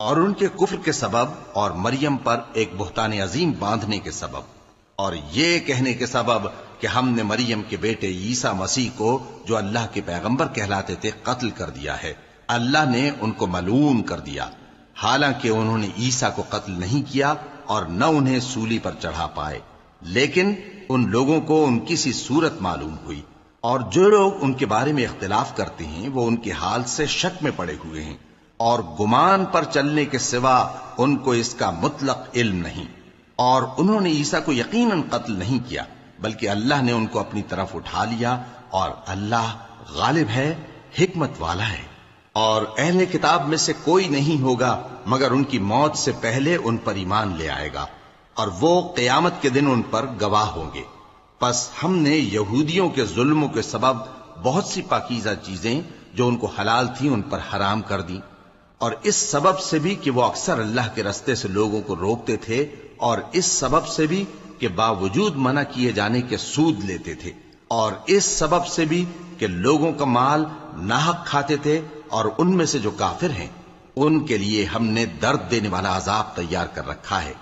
اور ان کے کفر کے سبب اور مریم پر ایک بہتان عظیم باندھنے کے سبب، اور یہ کہنے کے سبب کہ ہم نے مریم کے بیٹے عیسیٰ مسیح کو جو اللہ کے پیغمبر کہلاتے تھے قتل کر دیا ہے، اللہ نے ان کو ملعون کر دیا، حالانکہ انہوں نے عیسیٰ کو قتل نہیں کیا اور نہ انہیں سولی پر چڑھا پائے، لیکن ان لوگوں کو ان کی سی صورت معلوم ہوئی، اور جو لوگ ان کے بارے میں اختلاف کرتے ہیں وہ ان کے حال سے شک میں پڑے ہوئے ہیں، اور گمان پر چلنے کے سوا ان کو اس کا مطلق علم نہیں، اور انہوں نے عیسیٰ کو یقیناً قتل نہیں کیا بلکہ اللہ نے ان کو اپنی طرف اٹھا لیا، اور اللہ غالب ہے، حکمت والا ہے۔ اور اہل کتاب میں سے کوئی نہیں ہوگا مگر ان کی موت سے پہلے ان پر ایمان لے آئے گا، اور وہ قیامت کے دن ان پر گواہ ہوں گے۔ پس ہم نے یہودیوں کے ظلموں کے سبب بہت سی پاکیزہ چیزیں جو ان کو حلال تھیں ان پر حرام کر دیں، اور اس سبب سے بھی کہ وہ اکثر اللہ کے رستے سے لوگوں کو روکتے تھے، اور اس سبب سے بھی کہ باوجود منع کیے جانے کے سود لیتے تھے، اور اس سبب سے بھی کہ لوگوں کا مال ناحق کھاتے تھے، اور ان میں سے جو کافر ہیں ان کے لیے ہم نے درد دینے والا عذاب تیار کر رکھا ہے۔